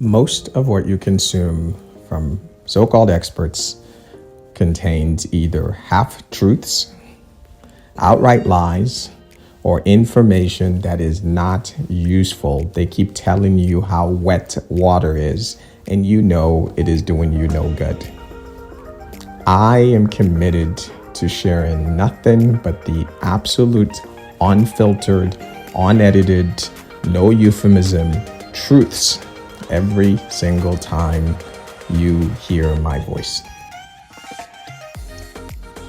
Most of what you consume from so-called experts contains either half-truths, outright lies, or information that is not useful. They keep telling you how wet water is, and you know it is doing you no good. I am committed to sharing nothing but the absolute, unfiltered, unedited, no euphemism truths every single time you hear my voice.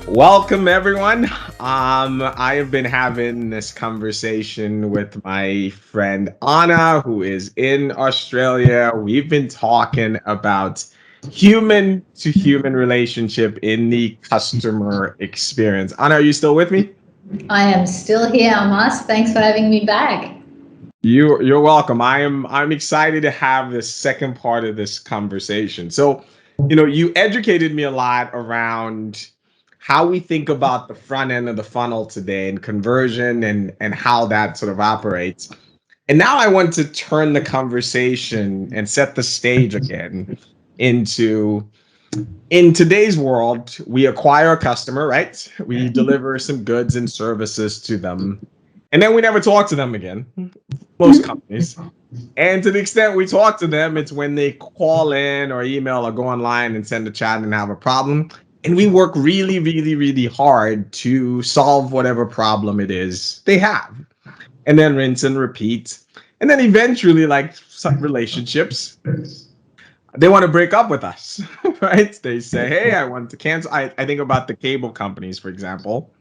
Welcome, everyone. I have been having this conversation with my friend Anna, who is in Australia. We've been talking about human to human relationship in the customer experience. Anna, are you still with me? I am still here, Amos. Thanks for having me back. You're welcome. I'm excited to have this second part of this conversation. So, you educated me a lot around how we think about the front end of the funnel today and conversion and how that sort of operates. And now I want to turn the conversation and set the stage again into in today's world, we acquire a customer, right? We deliver some goods and services to them, and then we never talk to them again. Most companies. And to the extent we talk to them, it's when they call in or email or go online and send a chat and have a problem. And we work really, really, really hard to solve whatever problem it is they have. And then rinse and repeat. And then eventually, like some relationships, they want to break up with us, right? They say, hey, I want to cancel. I think about the cable companies, for example.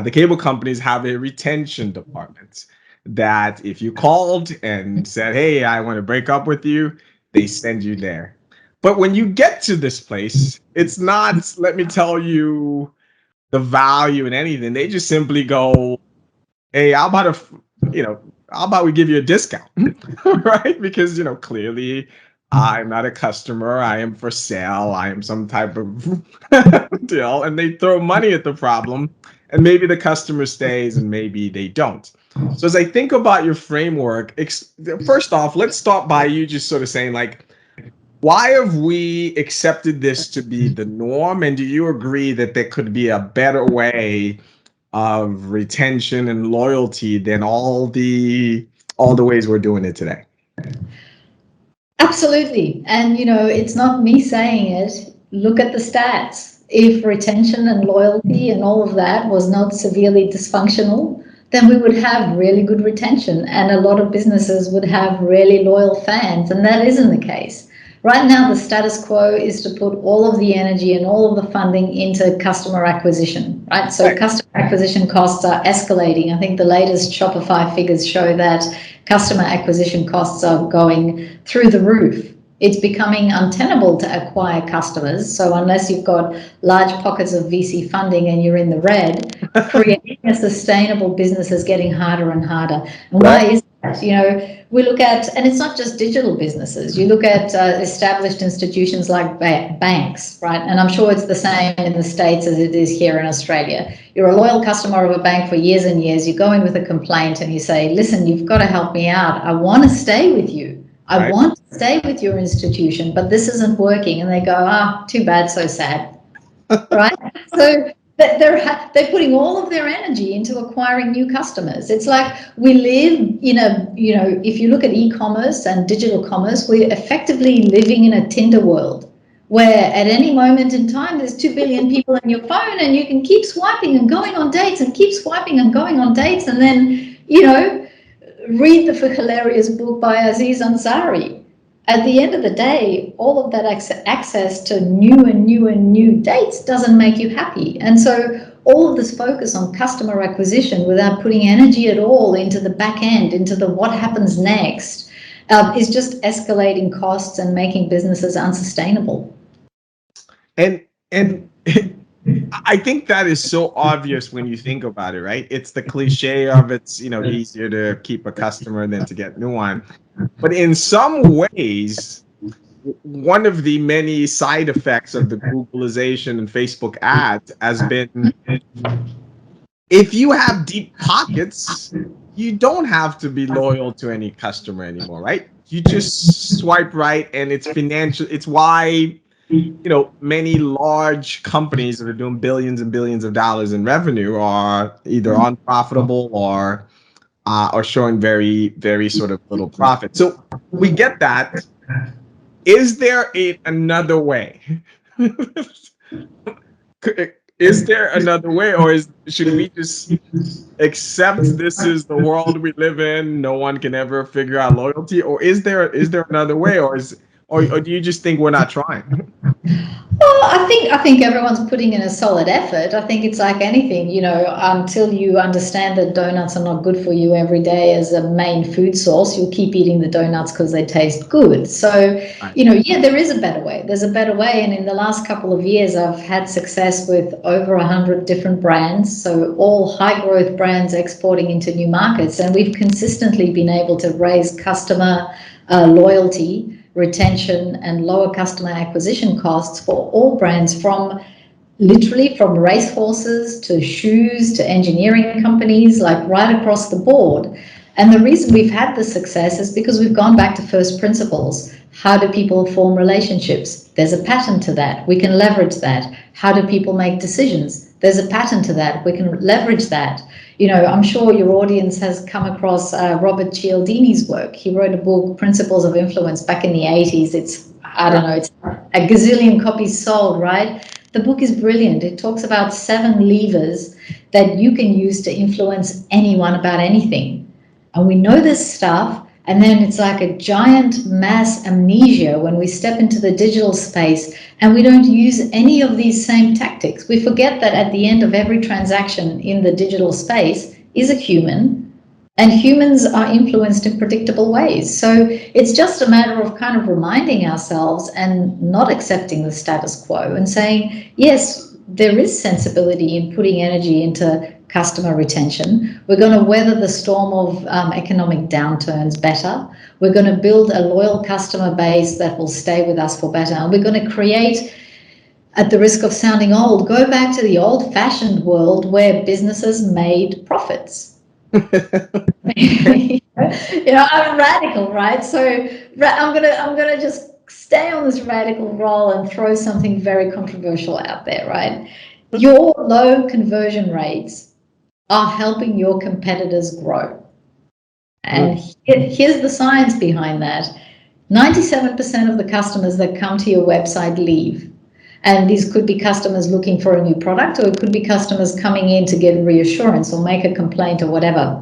The cable companies have a retention department that if you called and said, hey, I want to break up with you, they send you there. But when you get to this place, it's not, let me tell you the value in anything. They just simply go, hey, how about how about we give you a discount, right? Because, clearly I'm not a customer. I am for sale. I am some type of deal. And they throw money at the problem. And maybe the customer stays and maybe they don't. So as I think about your framework, first off, let's start by you just sort of saying, like, why have we accepted this to be the norm? And do you agree that there could be a better way of retention and loyalty than all the ways we're doing it today? Absolutely. And, it's not me saying it. Look at the stats. If retention and loyalty and all of that was not severely dysfunctional, then we would have really good retention and a lot of businesses would have really loyal fans. And that isn't the case. Right now, the status quo is to put all of the energy and all of the funding into customer acquisition, right? So customer acquisition costs are escalating. I think the latest Shopify figures show that customer acquisition costs are going through the roof. It's becoming untenable to acquire customers. So unless you've got large pockets of VC funding and you're in the red, creating a sustainable business is getting harder and harder. And why is that? We look at, and it's not just digital businesses. You look at established institutions like banks, right? And I'm sure it's the same in the States as it is here in Australia. You're a loyal customer of a bank for years and years. You go in with a complaint and you say, listen, you've got to help me out. I want to stay with you. I want to stay with your institution, but this isn't working. And they go, too bad, so sad, right? So they're putting all of their energy into acquiring new customers. It's like we live in if you look at e-commerce and digital commerce, we're effectively living in a Tinder world where at any moment in time, there's 2 billion people on your phone and you can keep swiping and going on dates and keep swiping and going on dates. And then, read the hilarious book by Aziz Ansari. At the end of the day, all of that access to new dates doesn't make you happy. And so all of this focus on customer acquisition without putting energy at all into the back end, into the what happens next, is just escalating costs and making businesses unsustainable. And I think that is so obvious when you think about it, right? It's the cliche of it's, easier to keep a customer than to get new one. But in some ways, one of the many side effects of the Googleization and Facebook ads has been, if you have deep pockets, you don't have to be loyal to any customer anymore, right? you just swipe right, and it's financial. It's why many large companies that are doing billions and billions of dollars in revenue are either unprofitable or showing very, very sort of little profit. So we get that. Is there another way? Is there another way, or should we just accept this is the world we live in? No one can ever figure out loyalty, or is there another way, or do you just think we're not trying? Well, I think everyone's putting in a solid effort. I think it's like anything, until you understand that donuts are not good for you every day as a main food source, you'll keep eating the donuts because they taste good. So, Right. yeah, there is a better way. There's a better way, and in the last couple of years, I've had success with over 100 different brands. So all high growth brands exporting into new markets, and we've consistently been able to raise customer loyalty, retention, and lower customer acquisition costs for all brands, from literally from racehorses to shoes to engineering companies, like right across the board. And the reason we've had this success is because we've gone back to first principles. How do people form relationships? There's a pattern to that. We can leverage that. How do people make decisions? There's a pattern to that. We can leverage that. I'm sure your audience has come across Robert Cialdini's work. He wrote a book, Principles of Influence, back in the 80s. I don't know, it's a gazillion copies sold, right? The book is brilliant. It talks about 7 levers that you can use to influence anyone about anything. And we know this stuff, and then it's like a giant mass amnesia when we step into the digital space and we don't use any of these same tactics. We forget that at the end of every transaction in the digital space is a human, and humans are influenced in predictable ways. So it's just a matter of kind of reminding ourselves and not accepting the status quo and saying, yes, there is sensibility in putting energy into customer retention. We're going to weather the storm of economic downturns better. We're going to build a loyal customer base that will stay with us for better. And we're going to create, at the risk of sounding old, go back to the old-fashioned world where businesses made profits. I'm radical, right? So I'm gonna just stay on this radical role and throw something very controversial out there, right? Your low conversion rates are helping your competitors grow. And here's the science behind that. 97% of the customers that come to your website leave. And these could be customers looking for a new product, or it could be customers coming in to get reassurance or make a complaint or whatever.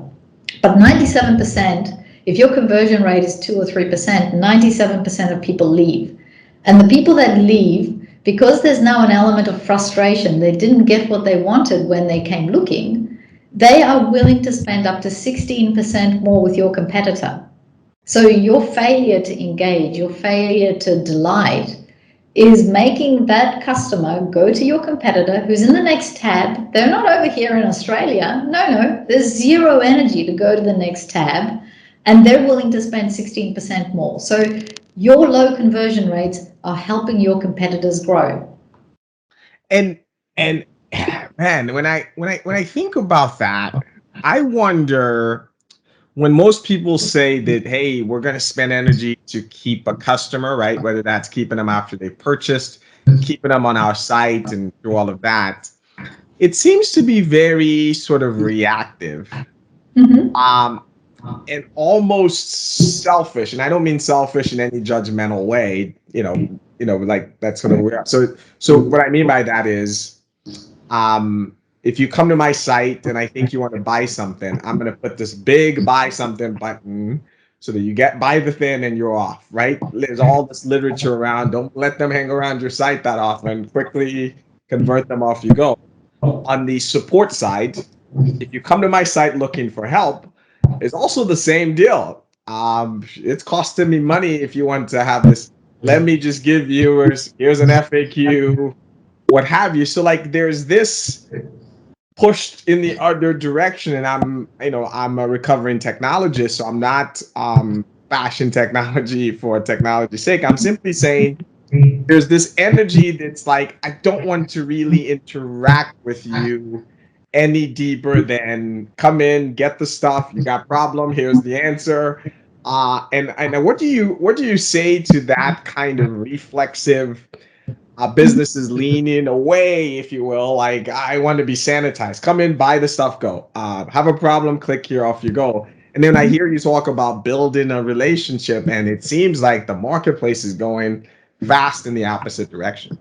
But 97%, if your conversion rate is 2 or 3%, 97% of people leave. And the people that leave, because there's now an element of frustration, they didn't get what they wanted when they came looking, they are willing to spend up to 16% more with your competitor. So your failure to engage, your failure to delight, is making that customer go to your competitor who's in the next tab. They're not over here in Australia. No, there's zero energy to go to the next tab, and they're willing to spend 16% more. So your low conversion rates are helping your competitors grow. And man, when I think about that, I wonder, when most people say that, hey, we're going to spend energy to keep a customer, right? Whether that's keeping them after they've purchased, keeping them on our site, and through all of that, it seems to be very sort of reactive, Mm-hmm. um, and almost selfish. And I don't mean selfish in any judgmental way. Like that's sort of weird. So what I mean by that is, if you come to my site and I think you want to buy something, I'm going to put this big buy something button so that you buy the thing and you're off, right? There's all this literature around. Don't let them hang around your site that often. Quickly convert them, off you go. On the support side, if you come to my site looking for help, it's also the same deal. It's costing me money if you want to have this. Let me just give viewers, here's an FAQ, what have you. So like there's this pushed in the other direction, and I'm a recovering technologist, so I'm not bashing technology for technology's sake. I'm simply saying there's this energy that's like, I don't want to really interact with you any deeper than come in, get the stuff, you got problem, here's the answer. And what do you say to that kind of reflexive businesses leaning away, if you will, like I want to be sanitized. Come in, buy the stuff, go. Have a problem, click here, off you go. And then I hear you talk about building a relationship, and it seems like the marketplace is going fast in the opposite direction.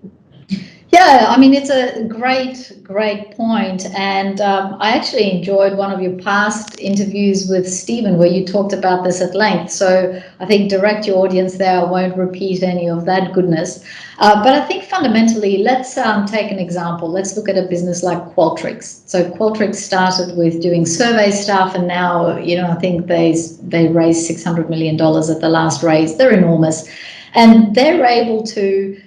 Yeah, I mean, it's a great point. And I actually enjoyed one of your past interviews with Stephen where you talked about this at length. So I think direct your audience there. I won't repeat any of that goodness. But I think fundamentally, let's take an example. Let's look at a business like Qualtrics. So Qualtrics started with doing survey stuff, and now, I think they raised $600 million at the last raise. They're enormous. And they're able to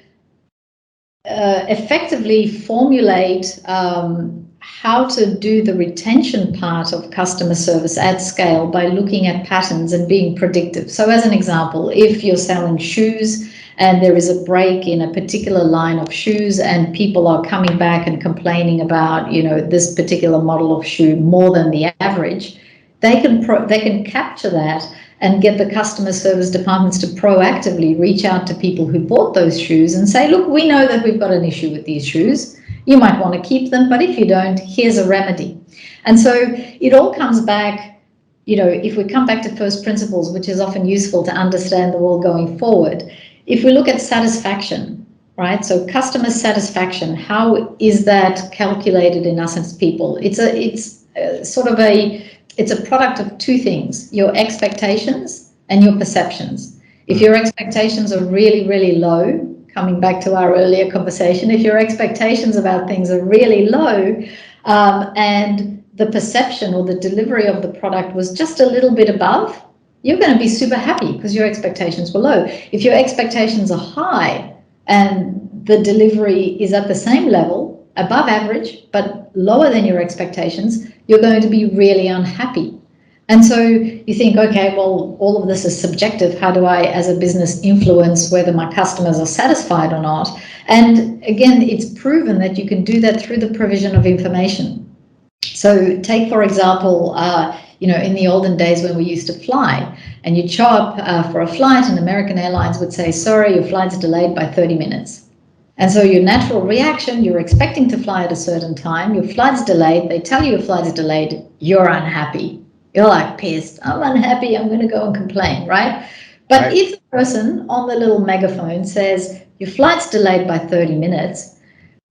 effectively formulate how to do the retention part of customer service at scale by looking at patterns and being predictive. So as an example, if you're selling shoes and there is a break in a particular line of shoes and people are coming back and complaining about, this particular model of shoe more than the average, they can capture that and get the customer service departments to proactively reach out to people who bought those shoes and say, look, we know that we've got an issue with these shoes. You might want to keep them, but if you don't, here's a remedy. And so it all comes back, if we come back to first principles, which is often useful to understand the world going forward, if we look at satisfaction, right? So customer satisfaction, how is that calculated in us as people? It's a product of two things, your expectations and your perceptions. If your expectations are really, really low, coming back to our earlier conversation, if your expectations about things are really low, and the perception or the delivery of the product was just a little bit above, you're going to be super happy because your expectations were low. If your expectations are high and the delivery is at the same level, above average, but lower than your expectations, you're going to be really unhappy. And so you think, okay, well, all of this is subjective. How do I, as a business, influence whether my customers are satisfied or not? And again, it's proven that you can do that through the provision of information. So take, for example, in the olden days when we used to fly, and you'd show up for a flight and American Airlines would say, sorry, your flight's delayed by 30 minutes. And so your natural reaction, you're expecting to fly at a certain time, your flight's delayed, they tell you your flight's delayed, you're unhappy. You're like pissed, I'm unhappy, I'm going to go and complain, right? But right. If the person on the little megaphone says, your flight's delayed by 30 minutes,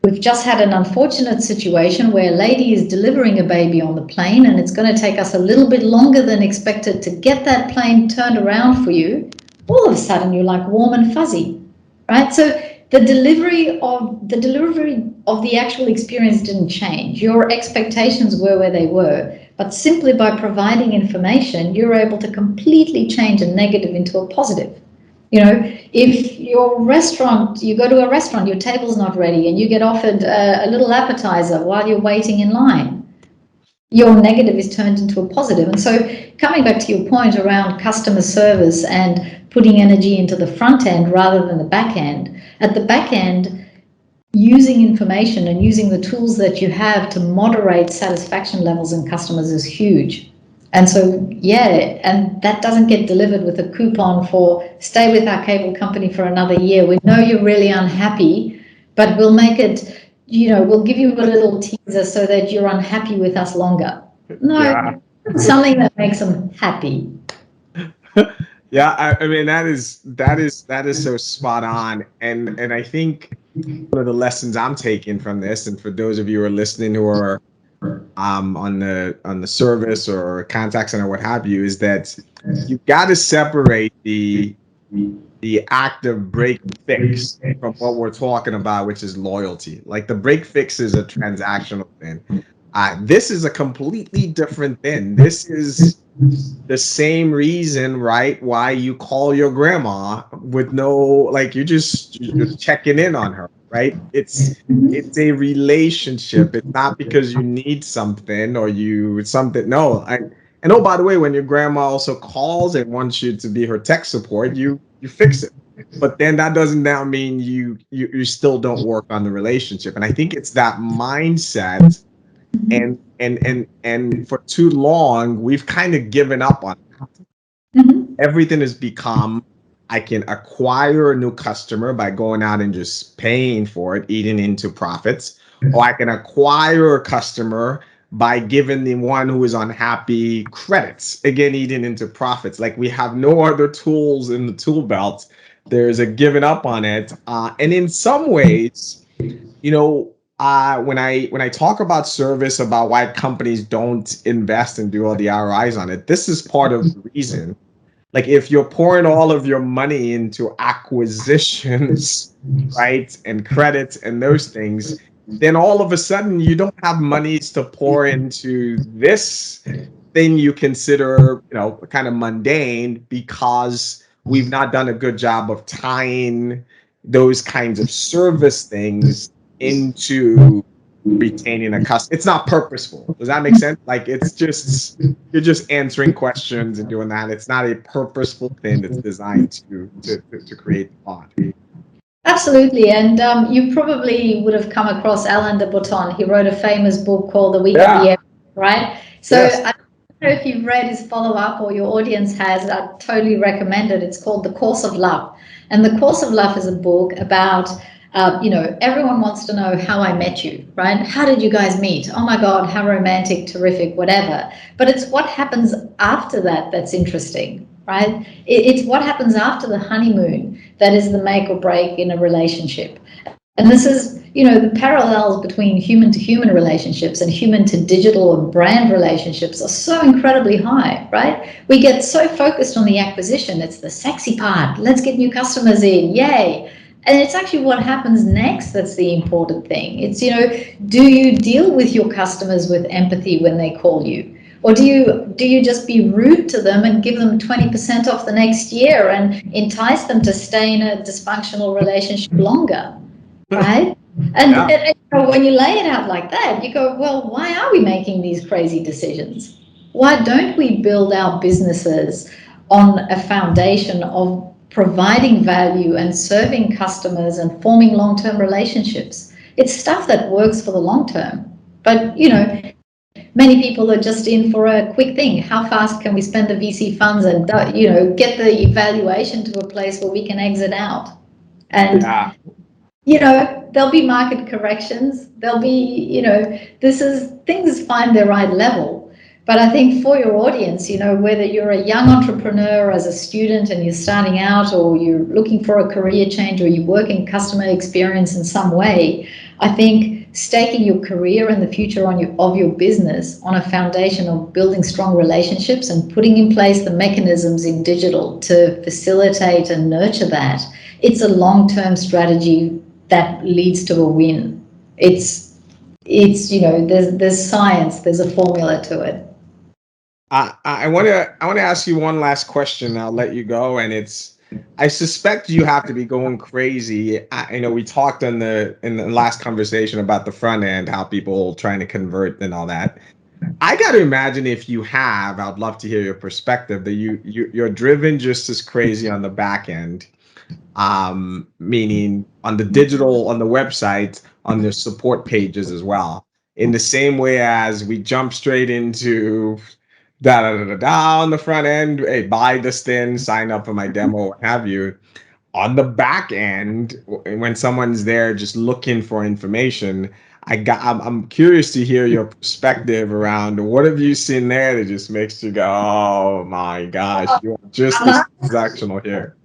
we've just had an unfortunate situation where a lady is delivering a baby on the plane and it's going to take us a little bit longer than expected to get that plane turned around for you, all of a sudden you're like warm and fuzzy, right? So the delivery of the actual experience didn't change. Your expectations were where they were, but simply by providing information, you're able to completely change a negative into a positive. If you go to a restaurant, your table's not ready and you get offered a little appetizer while you're waiting in line, your negative is turned into a positive. And so coming back to your point around customer service and putting energy into the front end rather than the back end, at the back end, using information and using the tools that you have to moderate satisfaction levels in customers is huge. And so, and that doesn't get delivered with a coupon for stay with our cable company for another year. We know you're really unhappy, but we'll make it, we'll give you a little teaser so that you're unhappy with us longer. No, something that makes them happy. Yeah, I mean that is so spot on, and I think one of the lessons I'm taking from this, and for those of you who are listening who are on the service or contact center, what have you, is that you got to separate the active break fix from what we're talking about, which is loyalty. Like the break fix is a transactional thing. This is a completely different thing. This is the same reason, right, why you call your grandma with no, like you're checking in on her, right? It's a relationship. It's not because you need something or something. No, and oh, by the way, when your grandma also calls and wants you to be her tech support, you fix it. But then that doesn't now mean you still don't work on the relationship. And I think it's that mindset, and for too long we've kind of given up on that. everything has become, I can acquire a new customer by going out and just paying for it, eating into profits, or I can acquire a customer by giving the one who is unhappy credits, again, eating into profits. Like we have no other tools in the tool belt. There's a giving up on it. And in some ways, you know, when I talk about service, about why companies don't invest and do all the ROIs on it, this is part of the reason. Like if you're pouring all of your money into acquisitions, right, and credits and those things, then all of a sudden you don't have monies to pour into this thing you consider, kind of mundane, because we've not done a good job of tying those kinds of service things into retaining a customer. It's not purposeful. Does that make sense? Like it's just, you're just answering questions and doing that. It's not a purposeful thing that's designed to create bond. Absolutely. And you probably would have come across Alain de Botton. He wrote a famous book called The Week of the Yeah. Emperor, right? So Yes. I don't know if you've read his follow-up or your audience has. I totally recommend it. It's called The Course of Love. And The Course of Love is a book about, everyone wants to know how I met you, right? How did you guys meet? Oh my God, how romantic, terrific, whatever. But it's what happens after that that's interesting, right? It's what happens after the honeymoon that is the make or break in a relationship. And this is, the parallels between human to human relationships and human to digital or brand relationships are so incredibly high, right? We get so focused on the acquisition. It's the sexy part. Let's get new customers in. Yay. And it's actually what happens next that's the important thing. It's, do you deal with your customers with empathy when they call you? Or do you just be rude to them and give them 20% off the next year and entice them to stay in a dysfunctional relationship longer, right? And, Yeah. when you lay it out like that, you go, well, why are we making these crazy decisions? Why don't we build our businesses on a foundation of providing value and serving customers and forming long-term relationships? It's stuff that works for the long term. But, many people are just in for a quick thing. How fast can we spend the VC funds and, get the evaluation to a place where we can exit out? And, Yeah. there'll be market corrections. There'll be, things find their right level. But I think for your audience, whether you're a young entrepreneur as a student and you're starting out, or you're looking for a career change, or you work in customer experience in some way, I think staking your career and the future of your business on a foundation of building strong relationships and putting in place the mechanisms in digital to facilitate and nurture that, it's a long-term strategy that leads to a win. It's there's science, there's a formula to it. I want to ask you one last question. I'll let you go, and it's, I suspect you have to be going crazy. We talked in the last conversation about the front end, how people trying to convert and all that. I got to imagine, if you have, I'd love to hear your perspective, that you're driven just as crazy on the back end, meaning on the digital, on the website, on the support pages as well. In the same way as we jump straight into da da da da da on the front end, hey, buy this thing, sign up for my demo, what have you. On the back end, when someone's there just looking for information, I'm curious to hear your perspective around what have you seen there that just makes you go, oh my gosh, you're just as transactional here.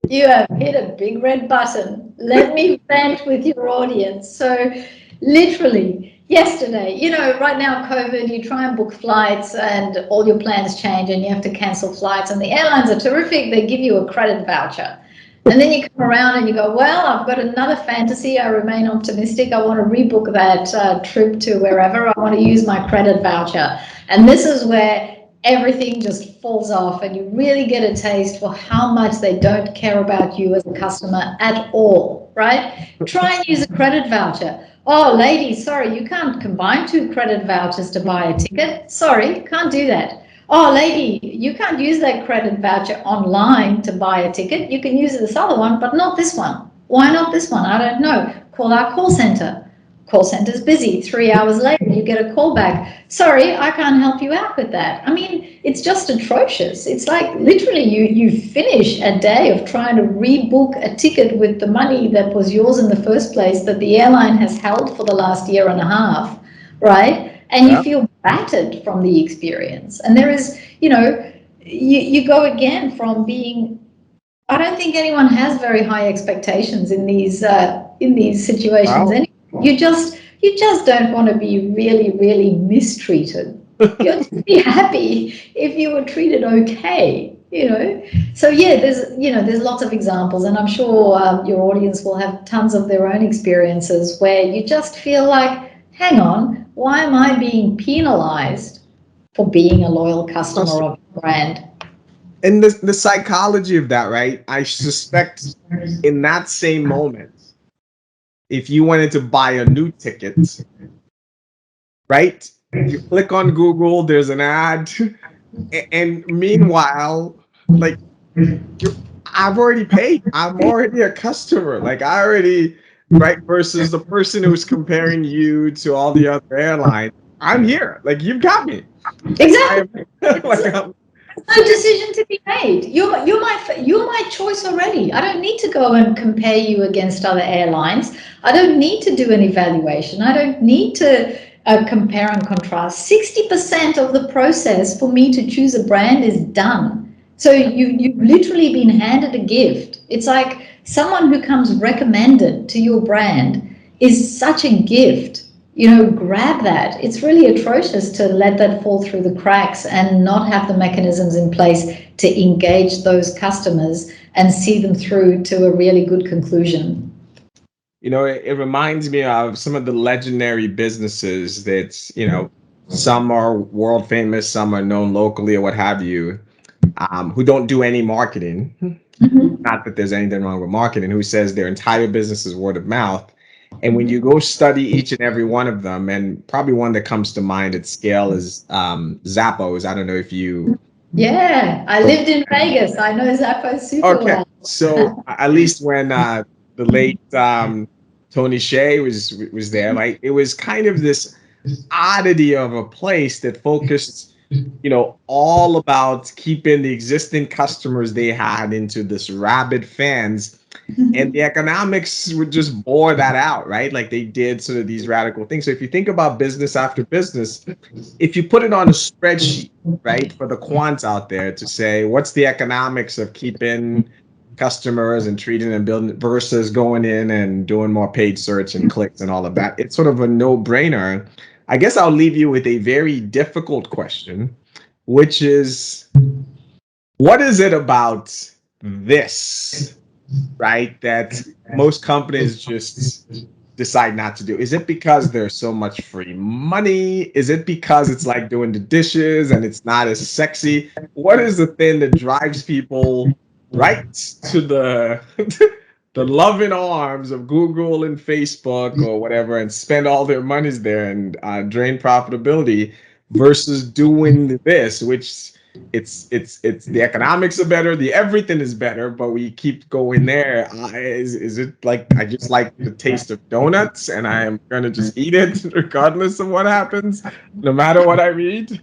You have hit a big red button. Let me vent with your audience. So, literally, yesterday, right now, COVID, you try and book flights and all your plans change and you have to cancel flights. And the airlines are terrific. They give you a credit voucher. And then you come around and you go, well, I've got another fantasy. I remain optimistic. I want to rebook that trip to wherever. I want to use my credit voucher. And this is where everything just falls off and you really get a taste for how much they don't care about you as a customer at all, right? Try and use a credit voucher. Oh, lady, sorry, you can't combine 2 credit vouchers to buy a ticket. Sorry, can't do that. Oh, lady, you can't use that credit voucher online to buy a ticket. You can use this other one, but not this one. Why not this one? I don't know. Call our call center. Call center's busy. 3 hours later, you get a call back. Sorry, I can't help you out with that. I mean, it's just atrocious. It's like literally you finish a day of trying to rebook a ticket with the money that was yours in the first place that the airline has held for the last year and a half, right? And you Yeah. feel battered from the experience. And there is, you go again from being, I don't think anyone has very high expectations in these situations. Wow. Anyway, you just don't want to be really, really mistreated. You'll just be happy if you were treated okay. So yeah, there's lots of examples, and I'm sure your audience will have tons of their own experiences where you just feel like, hang on, why am I being penalized for being a loyal customer of a brand? And the psychology of that, right? I suspect in that same moment, if you wanted to buy a new ticket, right? You click on Google, there's an ad, and meanwhile, like I've already paid. I'm already a customer. Like I already, right? Versus the person who's comparing you to all the other airlines. I'm here. Like you've got me. Like I Exactly. am. Like I'm, No decision to be made. You're my choice already. I don't need to go and compare you against other airlines. I don't need to do an evaluation. I don't need to compare and contrast. 60% of the process for me to choose a brand is done. So you've literally been handed a gift. It's like someone who comes recommended to your brand is such a gift. Grab that. It's really atrocious to let that fall through the cracks and not have the mechanisms in place to engage those customers and see them through to a really good conclusion. it reminds me of some of the legendary businesses that, some are world famous, some are known locally or what have you, who don't do any marketing. Mhm. Not that there's anything wrong with marketing, who says their entire business is word of mouth. And when you go study each and every one of them, and probably one that comes to mind at scale is Zappos. I don't know if you. Yeah, I lived in Vegas. I know Zappos super Okay, well. so at least when the late Tony Hsieh was there, like it was kind of this oddity of a place that focused, all about keeping the existing customers they had into this rabid fans. And the economics would just bore that out, right? Like they did sort of these radical things. So if you think about business after business, if you put it on a spreadsheet, right, for the quants out there to say what's the economics of keeping customers and treating and building versus going in and doing more paid search and clicks and all of that, it's sort of a no-brainer. I guess I'll leave you with a very difficult question, which is what is it about this, right, that most companies just decide not to do? Is it because there's so much free money? Is it because it's like doing the dishes and it's not as sexy? What is the thing that drives people right to the the loving arms of Google and Facebook or whatever and spend all their monies there and drain profitability versus doing this, which it's the economics are better, the everything is better, but we keep going there. Is it like I just like the taste of donuts and I am gonna just eat it regardless of what happens, no matter what I read?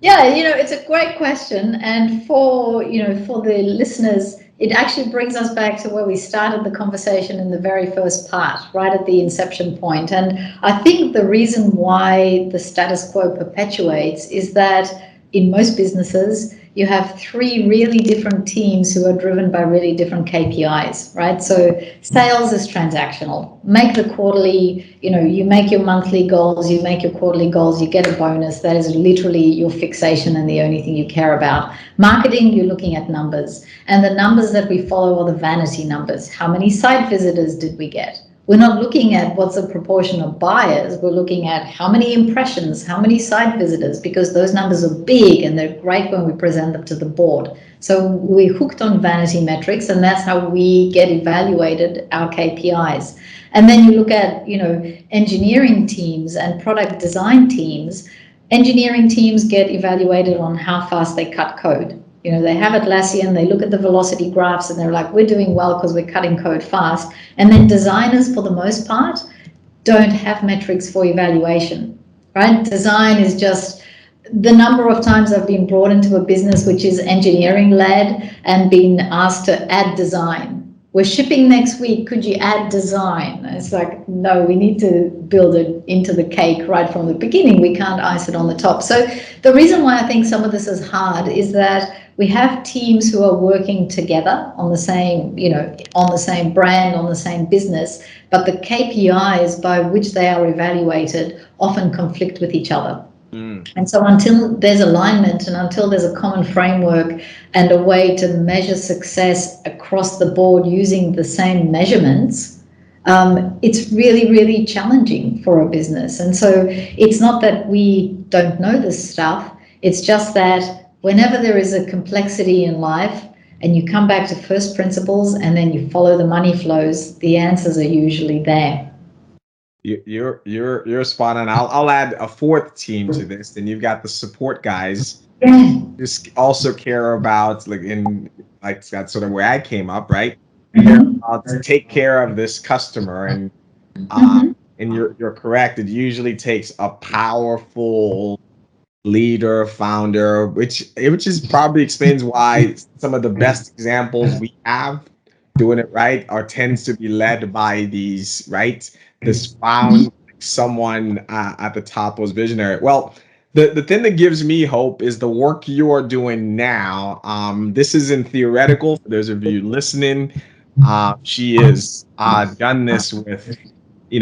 Yeah, it's a great question. And for the listeners, it actually brings us back to where we started the conversation in the very first part, right at the inception point. And I think the reason why the status quo perpetuates is that in most businesses, you have three really different teams who are driven by really different KPIs, right? So sales is transactional. Make the quarterly, you make your monthly goals, you make your quarterly goals, you get a bonus. That is literally your fixation and the only thing you care about. Marketing, you're looking at numbers. And the numbers that we follow are the vanity numbers. How many site visitors did we get? We're not looking at what's the proportion of buyers. We're looking at how many impressions, how many site visitors, because those numbers are big and they're great when we present them to the board. So we're hooked on vanity metrics, and that's how we get evaluated, our KPIs. And then you look at, engineering teams and product design teams. Engineering teams get evaluated on how fast they cut code. They have Atlassian, they look at the velocity graphs and they're like, we're doing well because we're cutting code fast. And then designers, for the most part, don't have metrics for evaluation, right? Design is just the number of times I've been brought into a business which is engineering led and been asked to add design. We're shipping next week. Could you add design? It's like, no, we need to build it into the cake right from the beginning. We can't ice it on the top. So the reason why I think some of this is hard is that we have teams who are working together on the same, on the same brand, on the same business, but the KPIs by which they are evaluated often conflict with each other. And so until there's alignment and until there's a common framework and a way to measure success across the board using the same measurements, it's really, really challenging for a business. And so it's not that we don't know this stuff. It's just that whenever there is a complexity in life and you come back to first principles and then you follow the money flows, the answers are usually there. You're spot on. I'll add a fourth team to this. Then you've got the support guys. Yeah. Just also care about that's sort of where I came up, right? Mm-hmm. Care about to take care of this customer, and you're correct. It usually takes a powerful leader, founder, which is probably explains why some of the best examples we have doing it right tends to be led by these, right? This found someone at the top was visionary. Well, the thing that gives me hope is the work you are doing now. This isn't theoretical for those of you listening. She has done this with in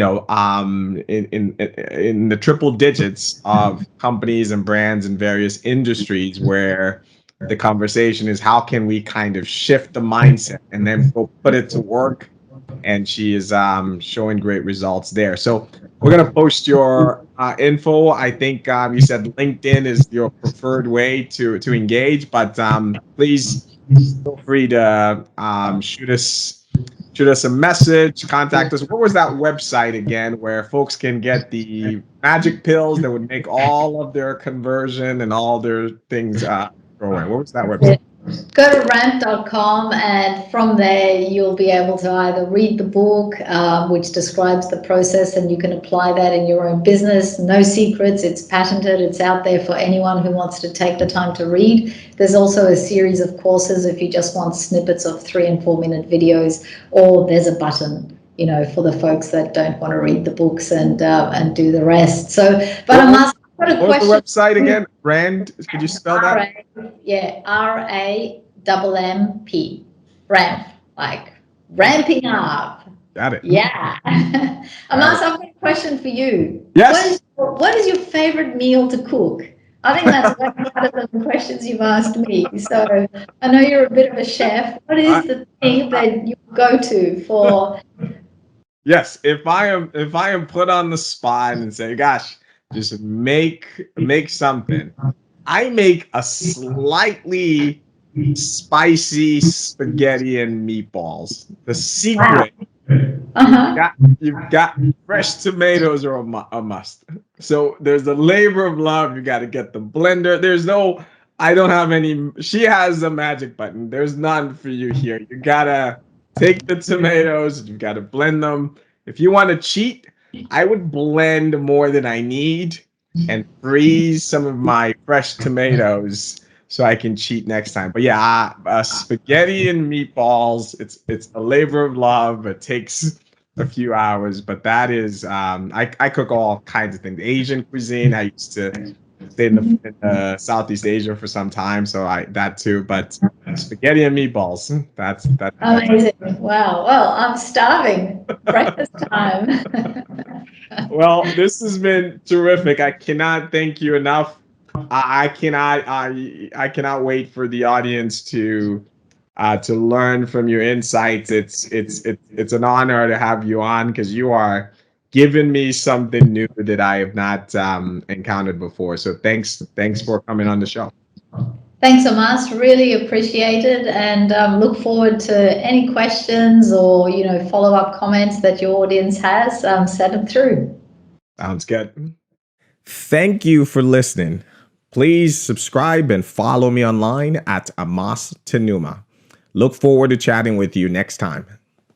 the triple digits of companies and brands in various industries where the conversation is how can we kind of shift the mindset and then go put it to work. And she is showing great results there. So we're going to post your info. I think you said LinkedIn is your preferred way to engage, but please feel free to shoot us a message, contact us. What was that website again where folks can get the magic pills that would make all of their conversion and all their things go away? What was that website? Go to ramp.com, and from there you'll be able to either read the book, which describes the process, and you can apply that in your own business. No secrets, it's patented, it's out there for anyone who wants to take the time to read. There's also a series of courses if you just want snippets of 3 and 4 minute videos, or there's a button for the folks that don't want to read the books and do the rest. So, but I must. What was the website again? Rand? Could you spell that? Yeah, RAMMP. Ramp, like ramping up. Got it. Yeah. Amas, I've got a question for you. Yes. What is your favorite meal to cook? I think that's one of the questions you've asked me. So I know you're a bit of a chef. What is the thing that you go to for? Yes, if I am put on the spot and say, gosh, just make something. I make a slightly spicy spaghetti and meatballs. The secret, you've got fresh tomatoes are a must. So there's a labor of love. You got to get the blender. I don't have any. She has a magic button. There's none for you here. You gotta take the tomatoes. You gotta blend them. If you want to cheat, I would blend more than I need and freeze some of my fresh tomatoes so I can cheat next time. But yeah, spaghetti and meatballs, it's a labor of love. It takes a few hours, but that is, I cook all kinds of things. Asian cuisine, I used to stay in Southeast Asia for some time, so that too. But spaghetti and meatballs, that's amazing. Wow. Well, I'm starving. Breakfast time. Well, this has been terrific. I cannot thank you enough. I cannot wait for the audience to learn from your insights. It's an honor to have you on because you are giving me something new that I have not encountered before. So thanks for coming on the show. Thanks, Amas. Really appreciate it, and look forward to any questions or follow-up comments that your audience has. Send them through. Sounds good. Thank you for listening. Please subscribe and follow me online at Amas Tanuma. Look forward to chatting with you next time.